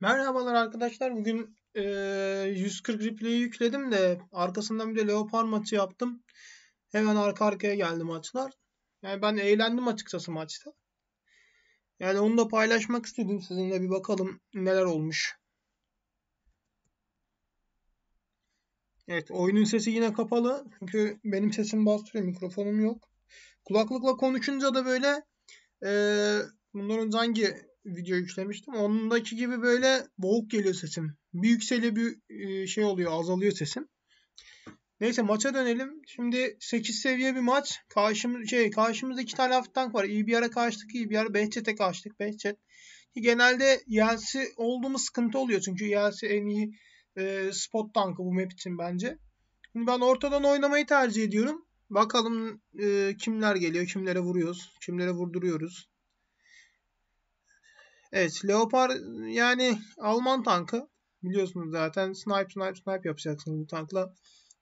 Merhabalar arkadaşlar. Bugün 140 replay'i yükledim de arkasından bir de Leopard maçı yaptım. Hemen arka arkaya geldi maçlar. Yani ben eğlendim açıkçası maçta. Yani onu da paylaşmak istedim sizinle, bir bakalım neler olmuş. Evet, oyunun sesi yine kapalı. Çünkü benim sesim bastırıyor, mikrofonum yok. Kulaklıkla konuşunca da böyle bundan önce hangi video yüklemiştim? Ondaki gibi böyle boğuk geliyor sesim. Bir yükseliyor, bir şey oluyor, azalıyor sesim. Neyse, maça dönelim. Şimdi 8 seviye bir maç. Karşımızda iki tane hafif tank var. İyi bir ara karşıtık, iyi bir ara Behçet'e karşıtık. Behçet. Ki genelde Yelsi oldu mu sıkıntı oluyor. Çünkü Yelsi en iyi spot tankı bu map için bence. Şimdi ben ortadan oynamayı tercih ediyorum. Bakalım kimler geliyor, kimlere vuruyoruz, kimlere vurduruyoruz. Evet, Leopard yani Alman tankı. Biliyorsunuz zaten snipe yapacaksınız bu tankla.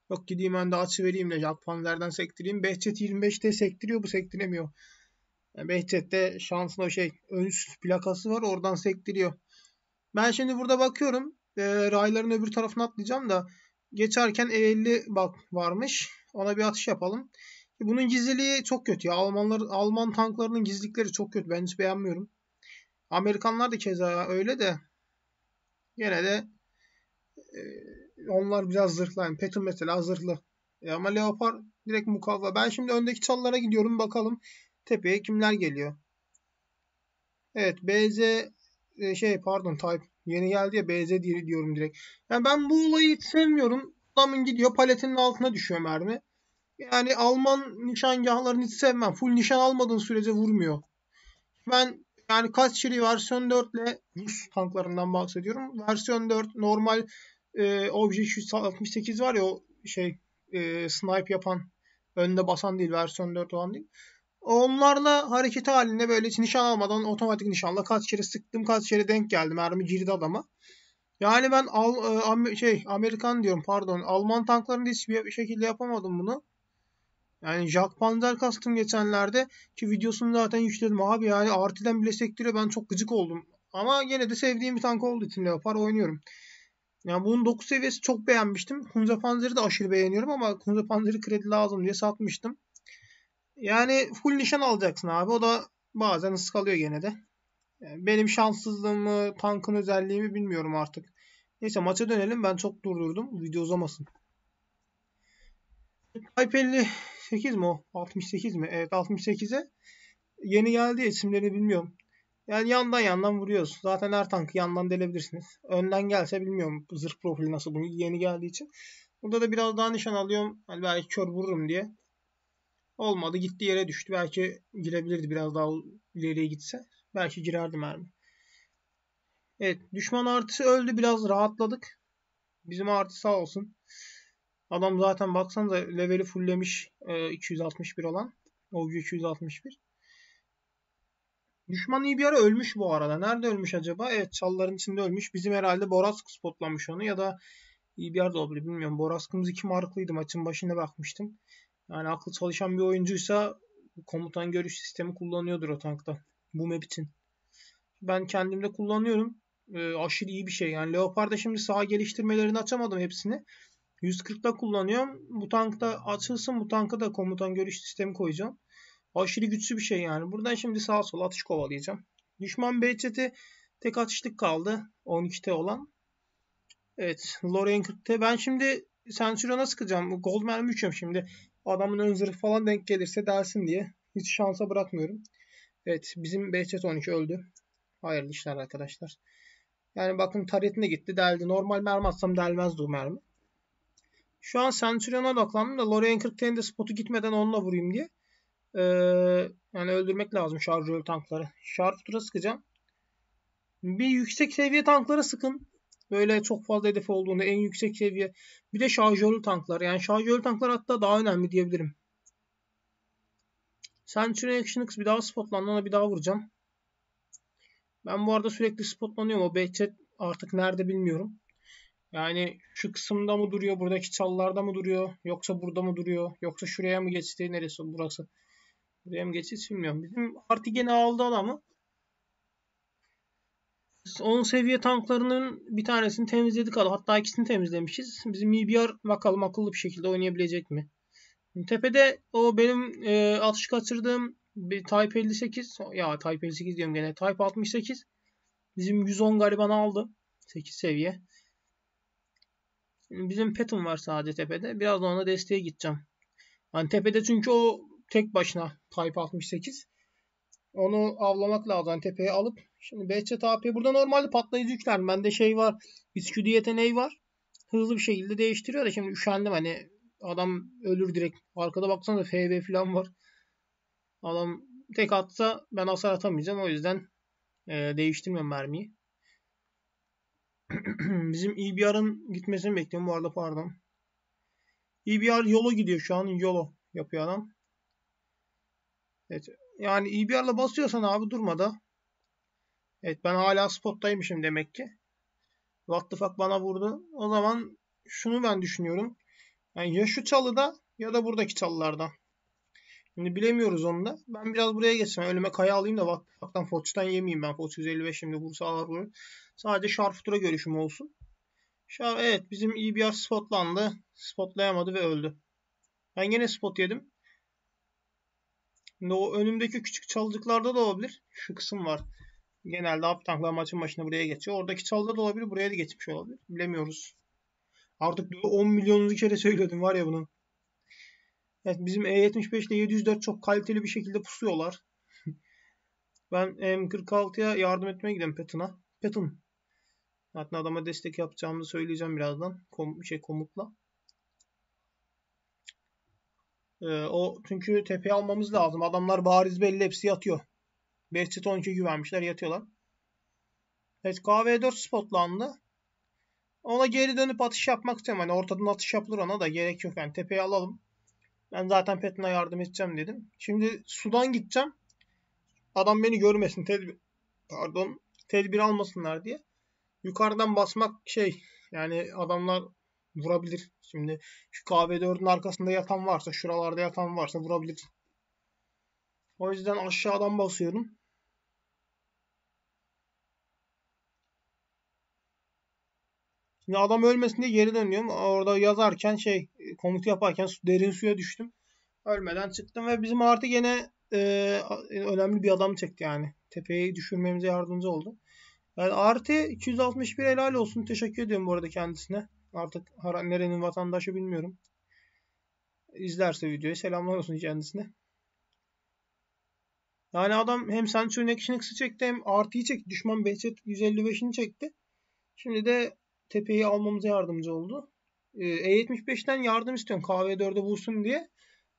Yok gideyim ben de açı vereyim de Japonlardan sektireyim. Behçet 25'te sektiriyor, bu sektiremiyor. Yani Behçet'te şansın o ön üst plakası var, oradan sektiriyor. Ben şimdi burada bakıyorum. Rayların öbür tarafına atlayacağım da geçerken E50 bak varmış. Ona bir atış yapalım. Bunun gizliliği çok kötü ya. Alman tanklarının gizlilikleri çok kötü. Ben hiç beğenmiyorum. Amerikanlar da keza öyle de gene de onlar biraz zırhlı. Yani Patton mesela zırhlı. Ama Leopard direkt mukavva. Ben şimdi öndeki çalılara gidiyorum, bakalım tepeye kimler geliyor. Evet, BZ pardon, Type yeni geldi ya, BZ diyorum direkt. Yani ben bu olayı hiç sevmiyorum. Adamın gidiyor paletinin altına düşüyor mermi. Yani Alman nişangahlarını hiç sevmem. Full nişan almadığın sürece vurmuyor. Ben yani kaç Kaçeri versiyon 4 ile Rus tanklarından bahsediyorum. Versiyon 4 normal Obje 368 var ya, o snipe yapan, önde basan değil, versiyon 4 olan değil. Onlarla hareket halinde böyle hiç nişan almadan otomatik nişanla kaç kere sıktım, kaç kere denk geldi, mermi girdi adama. Yani ben Amerikan diyorum, pardon, Alman tanklarında hiçbir şekilde yapamadım bunu. Yani Jack Panzer kastım geçenlerde, ki videosunu zaten yükledim abi, yani RT'den bile sektiriyor, ben çok gıcık oldum. Ama gene de sevdiğim bir tank olduğu için Leopard oynuyorum. Yani bunun 9 seviyesi çok beğenmiştim. Hunza Panzer'i de aşırı beğeniyorum ama Hunza Panzer'i kredi lazım diye satmıştım. Yani full nişan alacaksın abi. O da bazen ıskalıyor gene de. Yani benim şanssızlığımı, tankın özelliğimi bilmiyorum artık. Neyse, maça dönelim. Ben çok durdurdum. Video uzamasın. Type 58 mi o? 68 mi? Evet, 68'e yeni geldi ya, isimlerini bilmiyorum. Yani yandan yandan vuruyoruz. Zaten her tankı yandan delebilirsiniz. Önden gelse bilmiyorum zırh profili nasıl, bunu yeni geldiği için. Burada da biraz daha nişan alıyorum. Hani belki kör vururum diye. Olmadı, gitti yere düştü. Belki girebilirdi biraz daha ileriye gitse. Belki girerdi mermi. Evet, düşman artısı öldü, biraz rahatladık. Bizim artı sağ olsun. Adam zaten baksanıza leveli fulllemiş, 261 olan. OG 261. Düşman iyi bir ara ölmüş bu arada. Nerede ölmüş acaba? Evet, çalıların içinde ölmüş. Bizim herhalde Borask spotlamış onu, ya da iyi bir yerde olabilir, bilmiyorum. Borask'ımız 2 marklıydı. Maçın başında bakmıştım. Yani aklı çalışan bir oyuncuysa komutan görüş sistemi kullanıyordur o tankta. Bu map için. Ben kendimde kullanıyorum. Aşırı iyi bir şey. Yani Leopard'da şimdi sağ geliştirmelerini açamadım hepsini. 140'da kullanıyorum. Bu tankta açılsın. Bu tanka da komutan görüş sistemi koyacağım. Aşırı güçlü bir şey yani. Buradan şimdi sağa sola atış kovalayacağım. Düşman Behçet'e tek atışlık kaldı. 12'te olan. Evet. Lorraine 40'te. Ben şimdi Centurion'a sıkacağım. Gold mermi uçuyorum şimdi. Adamın ön zırhı falan denk gelirse dersin diye. Hiç şansa bırakmıyorum. Evet. Bizim Behçet 12 öldü. Hayırlı işler arkadaşlar. Yani bakın, taretine gitti, deldi. Normal mermi atsam delmezdi o mermi. Şu an Centurion'a odaklandım da Lorraine 40'ten de spotu gitmeden onunla vurayım diye. Ee, Yani öldürmek lazım şarjör tankları. Sharpshooter'a sıkacağım. Bir yüksek seviye tanklara sıkın. Böyle çok fazla hedef olduğunda en yüksek seviye. Bir de şarjörlü tanklar. Yani şarjörlü tanklar hatta daha önemli diyebilirim. Centurion Action X bir daha spotlandı. Ona bir daha vuracağım. Ben bu arada sürekli spotlanıyorum. O Behçet artık nerede bilmiyorum. Yani şu kısımda mı duruyor, buradaki çalılarda mı duruyor, yoksa burada mı duruyor, yoksa şuraya mı geçti, neresi burası? Buraya mı geçti bilmiyorum. Bizim artı gene aldı adamı. 10 seviye tanklarının bir tanesini temizledik. Hatta ikisini temizlemişiz. Bizim EBR bakalım akıllı bir şekilde oynayabilecek mi? Tepede o benim atış kaçırdığım bir Type 58. Ya Type 58 diyorum gene. Type 68. Bizim 110 garibanı aldı. 8 seviye. Bizim Patton var sadece tepede. Biraz da ona desteğe gideceğim. Hani tepede çünkü o tek başına Type 68. Onu avlamak lazım. Hani tepeye alıp. Şimdi Behçet AP burada normalde patlayıcı yükler. Bende şey var. Bisküvi yeteneği var. Hızlı bir şekilde değiştiriyor da şimdi üşendim hani. Adam ölür direkt. Arkada baksanıza FV falan var. Adam tek atsa ben hasar atamayacağım. O yüzden değiştirmiyorum mermiyi. Bizim EBR'ın gitmesini bekliyorum bu arada, pardon. EBR yolo gidiyor şu an. Yolo yapıyor adam. Evet. Yani EBR'la basıyorsan abi durmada. Evet, ben hala spottaymışım demek ki. What the fuck bana vurdu. O zaman şunu ben düşünüyorum. Yani ya şu çalıda ya da buradaki çalılarda. Şimdi bilemiyoruz onu da. Ben biraz buraya geçsem. Önüme kaya alayım da what the fuck'tan Foç'tan yemeyeyim ben. Foç 155 şimdi vursa ağır vurur. Sadece Sharpshooter'a görüşüm olsun. Evet, bizim EBR spotlandı. Spotlayamadı ve öldü. Ben yine spot yedim. Şimdi o önümdeki küçük çalıcıklarda da olabilir. Şu kısım var. Genelde up tanklar maçın başına buraya geçiyor. Oradaki çalıda da olabilir. Buraya da geçmiş olabilir. Bilemiyoruz. Artık 10 milyonlu kere söyledim var ya bunu. Evet, bizim E75 ile 704 çok kaliteli bir şekilde pusuyorlar. Ben M46'ya yardım etmeye gidiyorum Patton'a. Patton. Hatta adama destek yapacağımı söyleyeceğim birazdan. Komutla. O çünkü tepeyi almamız lazım. Adamlar bariz belli hepsi yatıyor. Behçet 12 güvenmişler yatıyorlar. Evet, KV4 spotlandı. Ona geri dönüp atış yapmak istiyorum. Hani ortadan atış yapılır, ona da gerek yok. Yani tepeyi alalım. Ben zaten Patton'a yardım edeceğim dedim. Şimdi sudan gideceğim. Adam beni görmesin. Tedbir almasınlar diye. Yukarıdan basmak yani adamlar vurabilir. Şimdi şu KV4'ün arkasında yatan varsa, şuralarda yatan varsa vurabilir. O yüzden aşağıdan basıyorum. Şimdi adam ölmesin diye geri dönüyorum. Orada yazarken komut yaparken derin suya düştüm. Ölmeden çıktım ve bizim artı gene önemli bir adam çekti yani. Tepeyi düşürmemize yardımcı oldu. Yani artı 261 helal olsun. Teşekkür ediyorum bu arada kendisine. Artık nerenin vatandaşı bilmiyorum. İzlerse videoyu selamlar olsun kendisine. Yani adam hem Century'nin Action'ı çekti hem artıyı çekti. Düşman Behçet 155'ini çekti. Şimdi de tepeyi almamıza yardımcı oldu. E75'ten yardım istiyorum KV4'e vursun diye.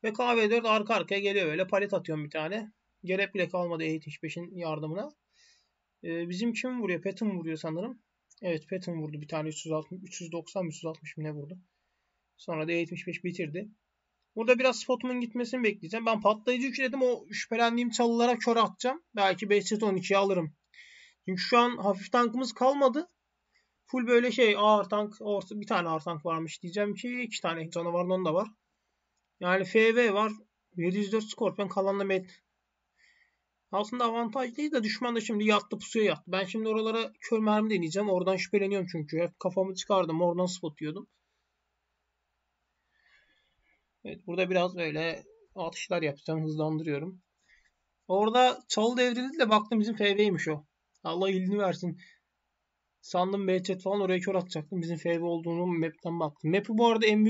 Ve KV4 arka arkaya geliyor, böyle palet atıyorum bir tane. Gerek bile kalmadı E75'in yardımına. Bizim kim vuruyor? Patton vuruyor sanırım. Evet, Patton vurdu bir tane 360 ne vurdu. Sonra da E75 bitirdi. Burada biraz spotumun gitmesini bekleyeceğim. Ben patlayıcı yükledim. O şüphelendiğim çalılara kör atacağım. Belki 512'yi alırım. Çünkü şu an hafif tankımız kalmadı. Full böyle ağır tank. Bir tane ağır tank varmış diyeceğim ki 2 tane canavarın onda var. Yani FV var. 704 Scorpion, kalanla Med. Aslında avantajlıydı da düşman da şimdi yattı, pusuya yattı. Ben şimdi oralara kör mermi deneyeceğim. Oradan şüpheleniyorum çünkü. Hep kafamı çıkardım. Oradan spot diyordum. Evet, burada biraz böyle atışlar yapacağım. Hızlandırıyorum. Orada çalı devrildi de baktım bizim FV'ymiş o. Allah iyiliğini versin. Sandım Behçet falan, oraya kör atacaktım. Bizim FV olduğunu map'ten baktım. Map'i bu arada en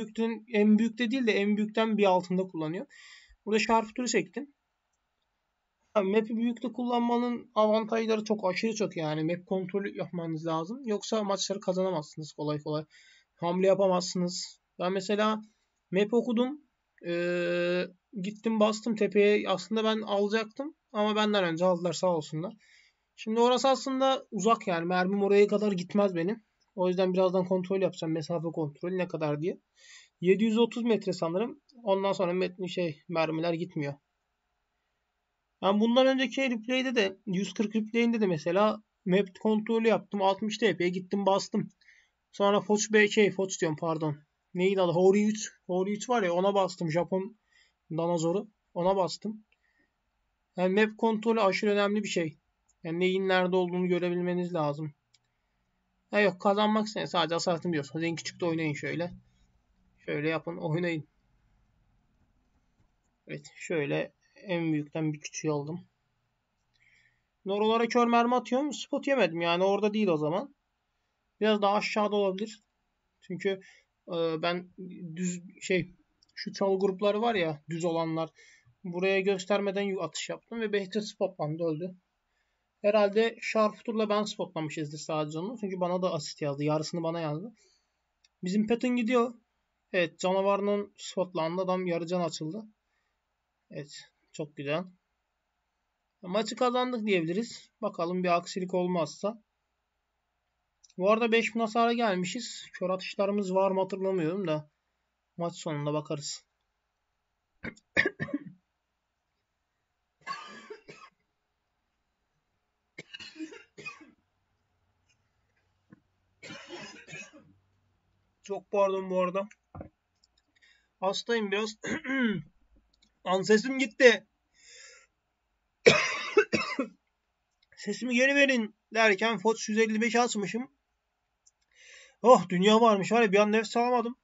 büyükte değil de en büyükten bir altında kullanıyor. Burada Sharpshooter'ı çektim. Map'i büyükte kullanmanın avantajları çok aşırı çok yani. Map kontrolü yapmanız lazım. Yoksa maçları kazanamazsınız kolay kolay. Hamle yapamazsınız. Ben mesela map okudum. Gittim bastım tepeye. Aslında ben alacaktım. Ama benden önce aldılar, sağ olsunlar. Şimdi orası aslında uzak yani. Mermim oraya kadar gitmez benim. O yüzden birazdan kontrol yapacağım. Mesafe kontrolü ne kadar diye. 730 metre sanırım. Ondan sonra mermiler gitmiyor. Ben bundan önceki replay'de de 140 replay'inde de mesela map kontrolü yaptım. 60 TP'ye gittim bastım. Sonra Foç diyorum, pardon. Neydi adı? Hori 3. Hori 3 var ya, ona bastım. Japon dinozoru. Ona bastım. Yani map kontrolü aşırı önemli bir şey. Yani neyin nerede olduğunu görebilmeniz lazım. Ha yok, kazanmak için sadece hasatım diyorsanız en küçükte oynayın şöyle. Şöyle yapın, oynayın. Evet, şöyle en büyükten bir küçüğü aldım. Norolara kör mermi atıyorum. Spot yemedim, yani orada değil o zaman. Biraz daha aşağıda olabilir. Çünkü ben düz şu çalı grupları var ya, düz olanlar. Buraya göstermeden atış yaptım ve Behçet spotlandı, öldü. Herhalde Sharpshooter'la ben spotlamışızdır sadece onu. Çünkü bana da asist yazdı. Yarısını bana yazdı. Bizim Patton gidiyor. Evet, canavarının spotlandı. Adam yarı can açıldı. Evet, çok güzel. Maçı kazandık diyebiliriz. Bakalım bir aksilik olmazsa. Bu arada 5000 hasara gelmişiz. Kör atışlarımız var mı hatırlamıyorum da. Maç sonunda bakarız. Çok pardon bu arada. Hastayım biraz. Sesim gitti. Sesimi geri verin derken FOTS 155 açmışım. Oh, dünya varmış var ya, bir an nefes alamadım.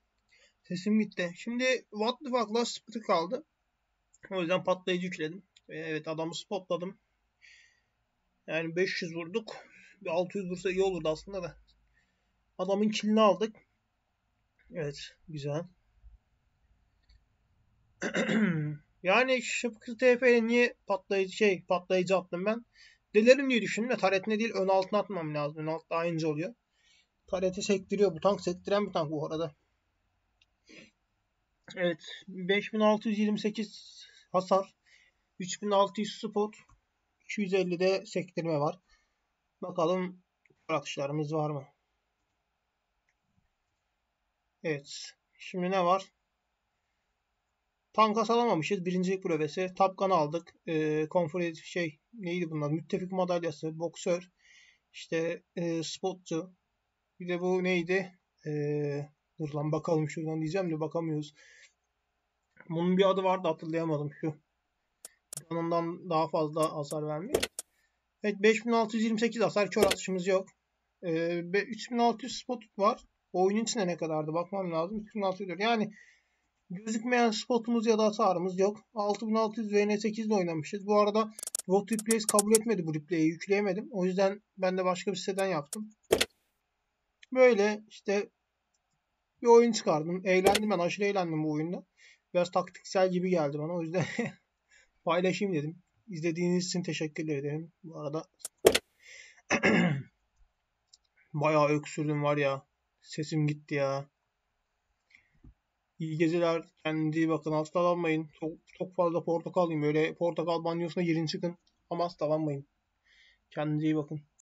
Sesim gitti. Şimdi What the fuck'la spot'ı kaldı. O yüzden patlayıcı yükledim. Evet, adamı spotladım. Yani 500 vurduk. Bir 600 vursa iyi olurdu aslında da. Adamın killini aldık. Evet, güzel. Yani Şıpkı TF'ye niye patlayıcı attım ben? Delerim diye düşündüm de taretine değil, ön altına atmam lazım. Ön alt daha ince oluyor. Tareti sektiriyor. Bu tank sektiren bir tank bu arada. Evet, 5628 hasar, 3600 spot, 250'de sektirme var. Bakalım atışlarımız var mı? Evet. Şimdi ne var? Tanka salamamışız. Birincilik provesi. Tapkan'ı aldık. Neydi bunlar? Müttefik madalyası. Boksör. İşte spotçu. Bir de bu neydi? Dur lan, bakalım şuradan diyeceğim de bakamıyoruz. Bunun bir adı vardı, hatırlayamadım şu. Ondan daha fazla hasar vermiyor. Evet, 5628 hasar, kör atışımız yok. 3600 spot var. O oyunun içinde ne kadardı bakmam lazım. 3600 yani gözükmeyen spotumuz ya da hasarımız yok. 6600 VN8 ile oynamışız. Bu arada Road Replays kabul etmedi bu replay'i. Yükleyemedim. O yüzden ben de başka bir siteden yaptım. Böyle işte bir oyun çıkardım. Eğlendim, ben aşırı eğlendim bu oyunda. Biraz taktiksel gibi geldi bana. O yüzden paylaşayım dedim. İzlediğiniz için teşekkür ederim. Bu arada bayağı öksürdüm var ya. Sesim gitti ya. İyi geceler. Kendinize iyi bakın. Hastalanmayın. Çok fazla portakal yiyin. Böyle portakal banyosuna girin çıkın. Ama hastalanmayın. Kendinize iyi bakın.